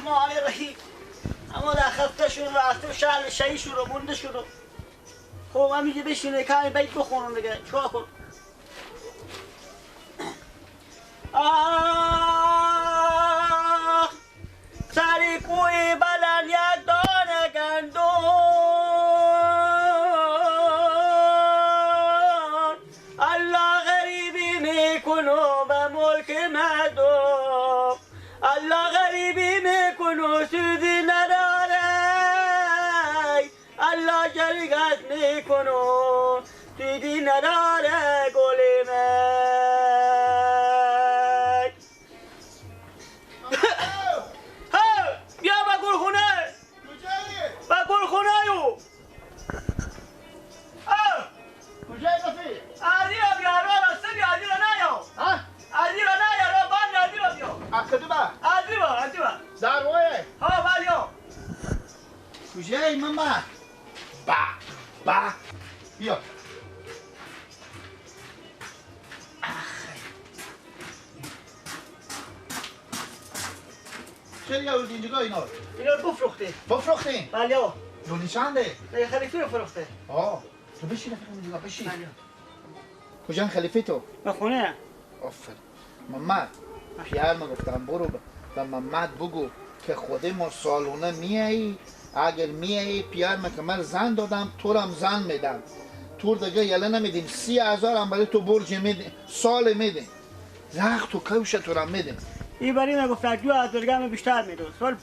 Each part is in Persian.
الرحمن الرحیم. اما در خفتشون رفته شهر شهیشون رو مونده شد. خب من میگه بشینه کمی بیت بخونم دیگه چیکار کنم؟ آه سری کوی بلند یک دانه گندم الله غریبی میکنه به ملک مردم الله غریبی میکنه سودی نداره الله جلگت میکنه سودی نداره گلی من بیا با گلخونه با گلخونه یو کجای رفی؟ عادی را بیا را راسته بیا عادی را نیا عادی را نیا را بان عادی را بیا اکدو با عادی با در وایه ها بالیا کجای ماما؟ با بیا چرا آوردی اینجا اینا رو؟ اینا رو بفروخته بفروختین؟ بالیا دونی چنده؟ خلیفه رو فروخته تو بشین فکر اینجا بشین بالیا کجا خلیفه تو؟ به خونه آفرین محمد پیار ما گفتم برو به محمد بگو که خود ما سالونه میایی اگر میایی پیار ما که من زن دادم تو هم زن میدم تو دیگه یله نمیدیم 30,000 هم برای تو برج میدیم سال میدیم زخ تو کوش تو را میدیم این برای من گفت 2,000 گرم بیشتر میدون سال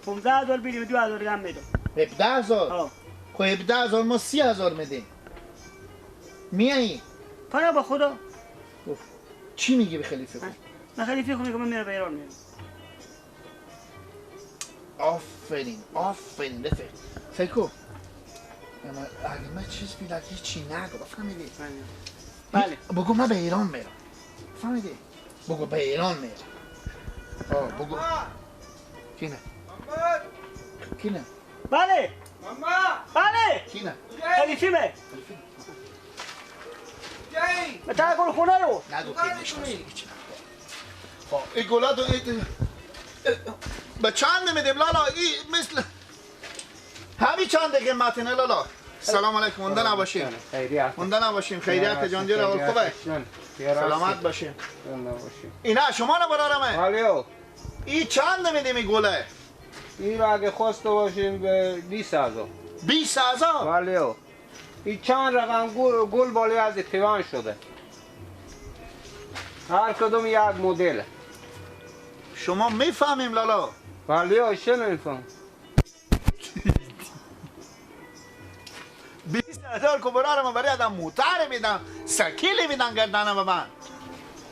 15,000 بیدیم 2,000 گرم میدون 17,000 خب 17,000 ما 30,000 میدیم میایی پناه با خدا چی میگی به خلیفه کن؟ من خلیفه خونه که من میره به ایران میرم آفرین بفکر فکر کن اگه من چیز بیدم هیچی نگو فهمیدی؟ بله بگو من به ایران میرم فهمیدی؟ بگو به ایران میرم بگو کینه؟ کینه؟ بله بله کینه؟ خلیفه می به تا گل خونه رو نگو که نشناسی هیچی نگو این گلا دو به چند نمیدیم لالا این مثل همین چند قیمتینه لالا سلام علیکم مونده نباشیم مونده نباشیم خیریت جان جور اول خوبه سلامت باشیم اینا شما نبرارمه حالیو این چند نمیدیم این گله این رو اگه خواسته باشیم به 20,000 20,000 حالیو این چند رقم گل بالی از پیوان شده هر کدوم یک مدل شما میفهمیم لالا حالیو چه نمیفهم 20,000 که برارم برای آدم موتر میدم سکیلی میدن گردنم به من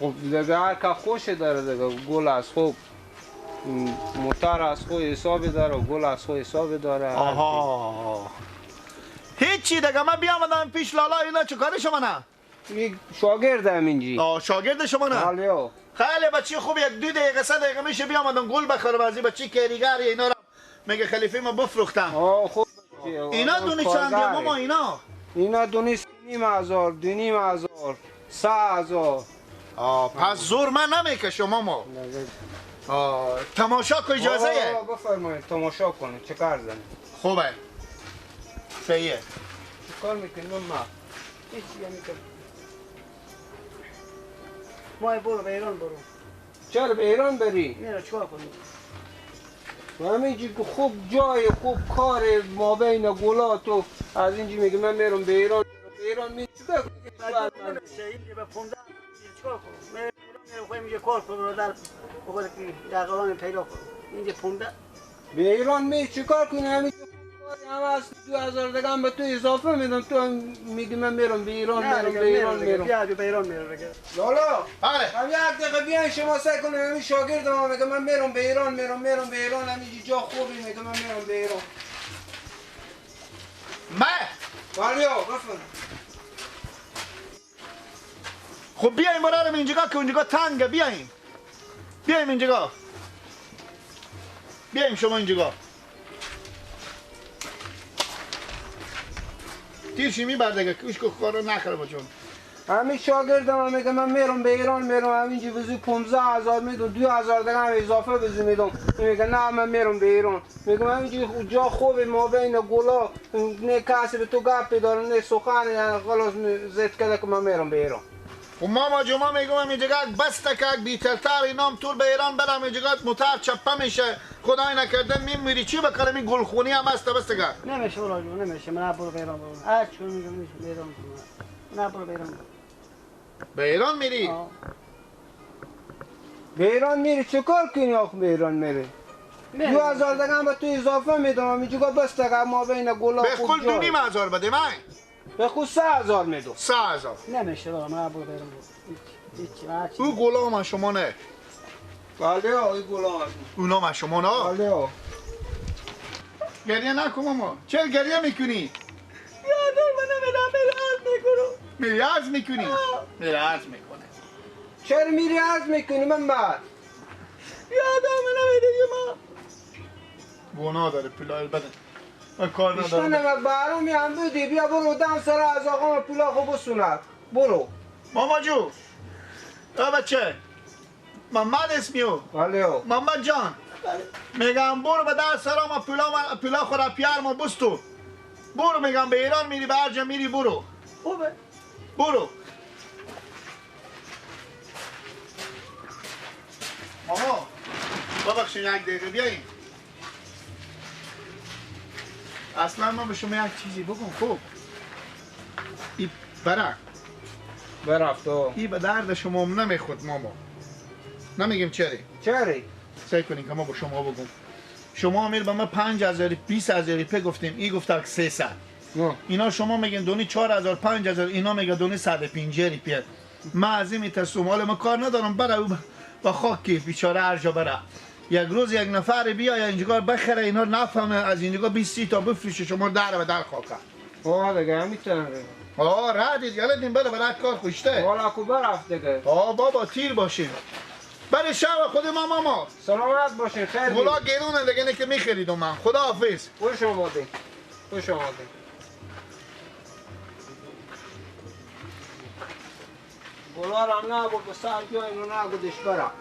خب دیگه هر که خوش داره دیگه گل از خوب موتر از خود حسابی داره و گل از خود حسابی داره آها هیچی دیگه من بیامدم پیش لالا اینا چه کاری شما نه این شاگرد همینجی شاگرد شما نه حالیو خیلی بچه خوب یک 2 دقیقه 3 دقیقه میشه بیامدم گل بخورم از این بچه کریگر اینا رو میگه خلیفه ما بفروختم خوب اینا دونی چنده ماما اینا دونی 3,500 2,500 3,000 پس زور من نمیکشه ماما تماشا که اجازه یه بفرمایید تماشا کنید چه کار زنید خوبه صحیحه چه کار میکنید ما هیچی نمیکنم ما برو به ایران برو چرا به ایران بری؟ میره چیکار کنی و همینجی که خوب جای خوب کار ما بین گلا تو از اینجی میگه من میرم به ایران می چیکار کنی به 15 چیکار کنم میره ایران میره میگه کار کنم در بقول که در قلان پیدا کنم اینجا 15 به ایران می چیکار کنی همینجا همه از 2,000 دیگه هم به تو اضافه میدم تو میگی من میرم به ایران میرم بیا به ایران میره لالا بله هم یک دقیقه بیاین شما سعی کنید همین شاگرد ما میگه من میرم به ایران به ایران همینجی جا خوبی میگه من میرم به ایران والیو بفرم خب بیایم برارم اینجا که اونجا تنگه بیایم اینجا بیایم شما اینجا تیرشی میبرده که کش که کارو نخره بچون همین شاگردم هم میگه من میرم به ایران میرم همینجی وزی 15,000 میدون 2,000 دیگه هم اضافه وزی میدم. میگه نه من میرم به ایران. میگم همینجی جا خوبه ما بین گلا نه کسی به تو گپی داره نه سخن خلاص زد کرده که من میرم به ایران. و ماما جمعه میگم این جگات بسته که بیترتر اینام طول به ایران برم این جگات موتر چپه میشه خدای نکرده میمیری چی بکنم این گلخونی هم بسته که نمیشه ولا جو نمیشه من برو بیرون برو هر چون میگم میشه بیرون نه برو بیرون به ایران میری؟ به ایران میری چه کار کنی آخ به ایران میری؟ 2,000 دیگه هم به تو اضافه میدم همینجا بسته که ما بین گلا به کل 2,500 بده من به خود 3,000 میدم 3,000 نمیشه ولا من برو بیرون هیچ او گلا ما شما نه بله ها این گلا اونا ما شما نه بله ها گریه نکن ماما چرا گریه میکنی؟ یادم من میرم میری عرض میکنی؟ میری عرض میکنه چرا میری عرض میکنی من بعد؟ یادم من نمیدونم گناه داره پلای بده من کار بیشتر ندارم نمک برام هم بودی بیا برو دم سر از آقا پولا خوب بسوند برو ماما جو بچه محمد اسمیو بله ها محمد جان میگم برو به در سرا ما پلا خورا پیار ما بستو برو میگم به ایران میری به هر جا میری برو خوبه برو ماما ببخشید یک دقیقه بیاییم اصلا من به شما یک چیزی بگم خوب ای برک برفت ها ای به درد شما نمیخود ماما نمیگیم چری چری؟ سعی کنین که ما با شما بگم شما امیر به ما 5,000 20,000 روپیه گفتیم ای گفته 300 نه اینا شما میگن دونی 4,000 5,000 اینا میگه دونی 150 روپیه من از این میترسم حالا من کار ندارم بره او با خاکی بیچاره هر جا بره یک روز یک نفر بیا یا اینجا بخره اینا نفهمه از اینجا 20 تا بفروشه شما در به در خاکه ها دیگه همیتونه ردید یادتین بره برای کار خوشته حالا کو برفت دیگه بابا تیر باشین برای شب خود ما ماما سلامت باشین خیر گلا گرونه دیگه نه که میخریدم من خدا حافظ خوش آمدین خوش آمدین گلا را نبود به سر جای اینو نگودش برم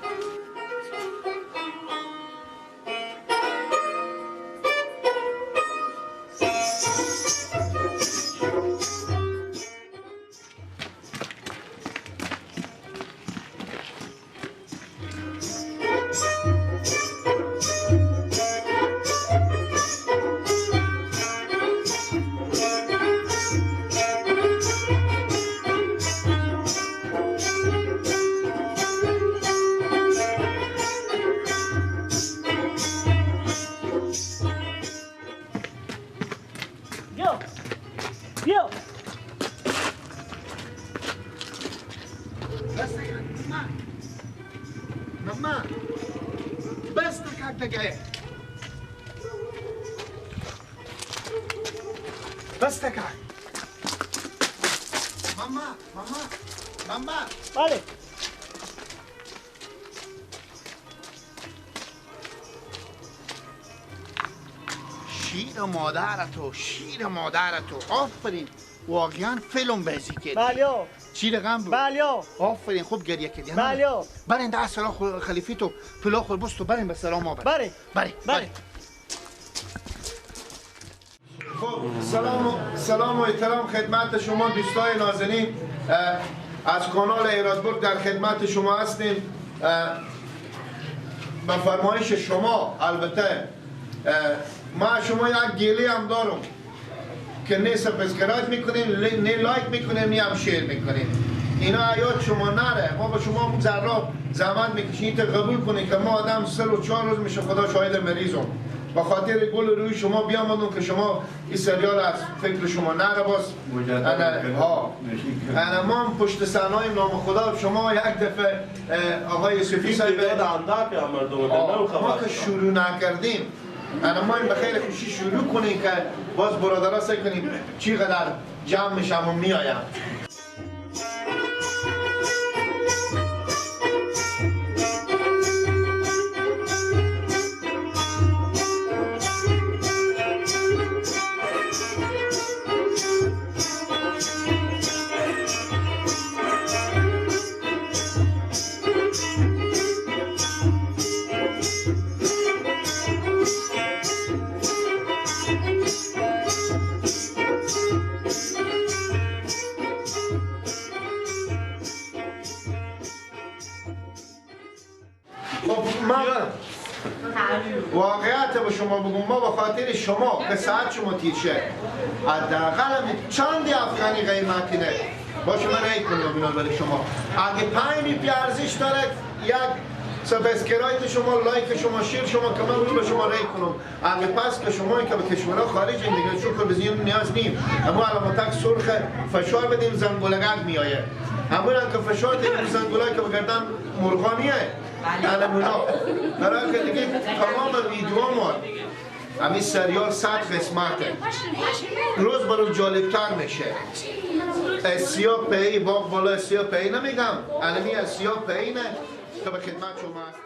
بیا ماما بس تکک دیگه بس تکک ماما بله شیر مادرتو آفرین واقعا فیلم بازی کردی بله چی رقم بود بله آفرین خوب گریه کردی بله برین در سلام خلیفی تو پلا خور بستو برین به سلام ما بله بله خب سلام و احترام خدمت شما دوستای نازنین از کانال ایرادبورگ در خدمت شما هستیم به فرمایش شما البته ما شما یک گیلی هم دارم که نه سبسکرایب میکنین نه لایک میکنین نه هم شیر میکنین اینا حیات شما نره ما با شما ذره زحمت میکشین تا قبول کنین که ما آدم 3 و 4 روز میشه خدا شاهد مریضم با خاطر گل روی شما بیامدم که شما این سریال از فکر شما نره باز انا ما پشت صحنه نام خدا شما یک دفعه آقای صفی صاحب ما که شروع نکردیم انا ما این بخیر خوشی شروع کنیم که باز برادرها سعی کنیم چقدر جمع میشم و میایم من واقعیت به شما بگم ما به خاطر شما که ساعت شما تیشه حداقل چند افغانی قیمتی نه باشه من رای کنم بینال برای شما اگه 5 روپیه ارزش داره یک سبسکرایب شما لایک شما شیر شما کامنت به شما رای کنم اگه پس که شما که به کشورها خارج دیگه شکر به زیان نیاز نیم اما علامتک سرخ فشار بدیم زنگولگک میآید همون که فشار دیگه زنگولگک که بگردن مرغانیه علمونا برای که دیگه تمام ویدیو ما همین سریال 100 قسمته روز به روز جالبتر میشه سیاه پی باق بالا سیاه پی نمیگم علمی سیاه پی نه که به خدمت شما هستیم